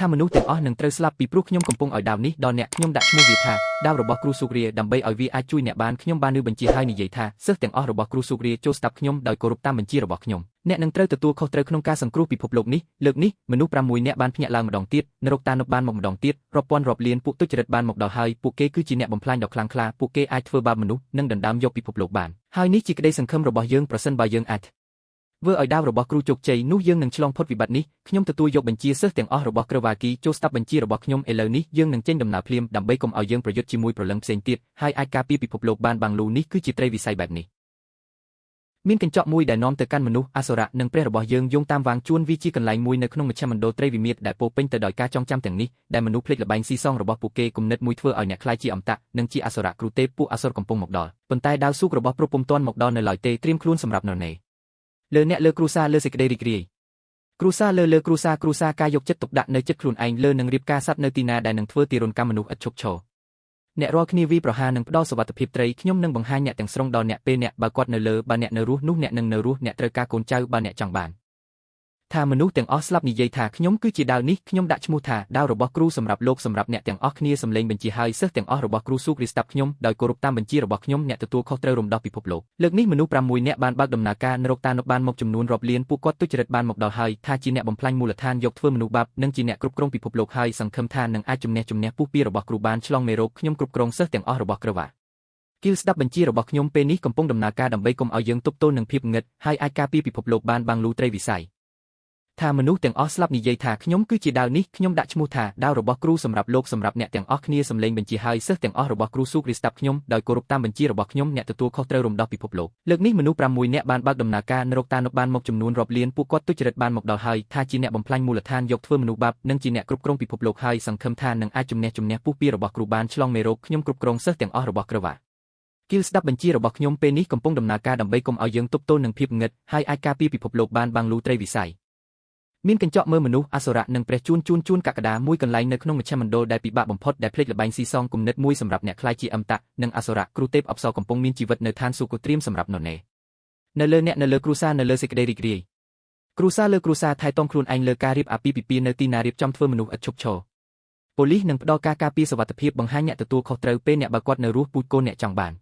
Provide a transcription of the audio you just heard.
ថាមនុស្សទាំងអស់នឹងត្រូវស្លាប់ពីព្រោះខ្ញុំកំពុងឲ្យដាវនេះដល់អ្នកខ្ញុំដាក់ឈ្មោះវាថាដាវរបស់គ្រូស៊ូគ្រាដើម្បីឲ្យវាអាចជួយអ្នកបានខ្ញុំបានលើបញ្ជាឲ្យនិយាយថាសិស្សទាំងអស់របស់គ្រូស៊ូគ្រាចូលស្ដាប់ខ្ញុំដោយគោរពតាមបញ្ជារបស់ខ្ញុំអ្នកនឹងត្រូវទទួលខុសត្រូវក្នុងការសង្គ្រោះពិភពលោកនេះលើកនេះមនុស្ស6នាក់បានភ្ញាក់ឡើងម្ដងទៀតនរកតានុបានមកម្ដងទៀតរាប់ពាន់រាប់លានពួកទុច្ចរិតបានមកដល់ហើយពួកគេគឺជាអ្នកបំផ្លាញដ៏ខ្លាំងក្លាពួកគេអាចធ្វើបាបមនុស្សនិងដណ្ដើមយកពិភពលោកបានហើយនេះជាក្តីសង្ឃឹមរបស់យើងប្រសិនបើយើងអាចធ្វើឲ្យដាវរបស់គ្រូជោគជ័យនោះយើងនឹងឆ្លងផុតវិបត្តិនេះខ្ញុំទទួលយកបញ្ជាសិស្សទាំងអស់របស់ក្រវ៉ាគីចូលស្ដាប់បញ្ជារបស់ខ្ញុំឥឡូវនេះយើងនឹងចេញដំណើរភ្លាមដើម្បីកុំឲ្យយើងប្រយុទ្ធជាមួយប្រលឹងផ្សេងទៀតហើយអាចការពារពិភពលោកបានបាំងលូនេះគឺជាត្រីវិស័យបែបនេះមានកញ្ចក់មួយដែលនាំទៅកាន់មនុស្សអសុរៈនិងព្រះរបស់យើងយោងតាមវាងជួនវាជាកន្លែងមួយនៅក្នុងមជ្ឈមណ្ឌលត្រីវិមាត្រដែលពោពេញទៅដោយការចងចាំទាំងនេះដែលមនុស្សភ្លេចល្បែងស៊ីសងរបស់ពួកគេគំនិតមួយធ្វើឲ្យអ្នកខ្លាចជាអមតៈនិងជាអសុរៈគ្រូទេពពួកអសុរកំពុងមកដល់ប៉ុន្តែដាវស៊ូករបស់ព្រពុំទាន់មកដល់នៅឡើយទេត្រៀមខ្លួនសម្រាប់នរណេលើអ្នកលើគ្រូសាលើសេចក្តីរីករាយគ្រូសាលើគ្រូសាការយកចិត្តទុកដាក់នៅចិត្តខ្លួនឯងលើនឹងរៀបការសัตว์នៅទីណាដែលនឹងធ្វើទារុណកម្មមនុស្សឥតឈប់ឈរអ្នករាល់គ្នាវាប្រហារនឹងផ្ដល់សុវត្ថិភាពត្រីខ្ញុំនឹងបង្ហាញអ្នកទាំងស្រុងដល់អ្នកពេលអ្នកបើគាត់នៅលើបើអ្នកនៅរស់នោះអ្នកនឹងនៅរស់អ្នកត្រូវការកូនចៅបើអ្នកចង់បានថាមនុស្សទាំងអស់ស្លាប់និយាយថាខ្ញុំគឺជាដាវនេះខ្ញុំដាក់ឈ្មោះថាដាវរបស់គ្រូសម្រាប់លោកសម្រាប់អ្នកទាំងអស់គ្នាសម្លេងបញ្ជាឲ្យសិស្សទាំងអស់របស់គ្រូស៊ូគ្រីស្តាប់ខ្ញុំដោយគោរពតាមបញ្ជារបស់ខ្ញុំអ្នកទទួលខុសត្រូវរំដោះពិភពលោកលើកនេះមនុស្ស6នាក់បានបើកដំណើរការនរកតានុបានមកចំនួនរាប់លានពួកគាត់ទុច្ចរិតបានមកដល់ហើយថាជាអ្នកបំផ្លាញមូលដ្ឋានយកធ្វើមនុស្សបាបនិងជាអ្នកគ្រប់គ្រងពិភពលោកហើយសង្ឃឹមថានឹងអាចជំនះពុះពីរបស់គ្រូបានឆ្លងមេរោគខ្ញុំគ្រប់គ្រងសិស្សទាំងអស់របស់ក្រវ៉ាគីលស្ដាប់បញ្ជារបស់ខ្ញុំពេលនេះកំពុងដំណើរការដើម្បីកុំឲ្យយើងទប់ទល់នឹងភាពងឹតហើយអាចការពារពិភពលោកបានបាំងលូត្រីវិស័យថាមនុស្សទាំងអស់ស្លាប់និយាយថាខ្ញុំគឺជាដាវនេះខ្ញុំដាក់ឈ្មោះថាដាវរបស់គ្រូសម្រាប់លោកសម្រាប់អ្នកទាំងអស់គ្នាសម្លេងបញ្ជាឲ្យសិស្សទាំងអស់របស់គ្រូស៊ូគ្រីស្តាប់ខ្ញុំដោយគោរពតាមបញ្ជារបស់ខ្ញុំអ្នកទទួលខុសត្រូវរំដោះពិភពលោកលើកនេះមនុស្ស6នាក់បានបើកដំណើរការនរកតានុបានមកចំនួនរាប់លានពួកគាត់ទុច្ចរិតបានមកដល់ហើយថាជាអ្នកបំផ្លាញមូលដ្ឋានយកធ្វើមនុស្សបាបនិងជាអ្នកគ្រប់គ្រងពិភពលោកហើយសង្ឃឹមថានឹងអាចជំនះពុះពីរបស់គ្រូបានឆ្លងមេរោគខ្ញុំគ្រប់គ្រងសិស្សទាំងអស់របស់ក្រវ៉ាគីលស្ដាប់បញ្ជារបស់ខ្ញុំពេលនេះកំពុងដំណើរការដើម្បីកុំឲ្យយើងទប់ទល់នឹងភាពងឹតហើយអាចការពារពិភពលោកបានបាំងលូត្រីវិស័យមានកញ្ចក់មើលមនុស្សអសុរៈនិងព្រះជួនកកដាមួយកន្លែងនៅក្នុងមជ្ឈមណ្ឌលដែលពិបាកបំផុតដែលភ្លេចល្បែងស៊ីសងគំនិតមួយសម្រាប់អ្នកខ្លាចជាអមតៈនិងអសុរៈគ្រូទេពអប្សរកំពុងមានជីវិតនៅឋានសួគ៌ត្រៀមសម្រាប់នរណេនៅលើអ្នកនៅលើគ្រូសានៅលើសេចក្តីរីករាយគ្រូសាលើគ្រូសាថែទាំខ្លួនឯងលើការរៀបអាពាហ៍ពិពាហ៍នៅទីណារៀបចំធ្វើមនុស្សឥតឈប់ឈរប៉ូលីសនឹងផ្ដល់ការការពារសុវត្ថិភាពបង្ហាញអ្នកទទួលខុសត្រូវពេលអ្នកបើគាត់នៅរស់ពូជកូនអ្នកចង់បាន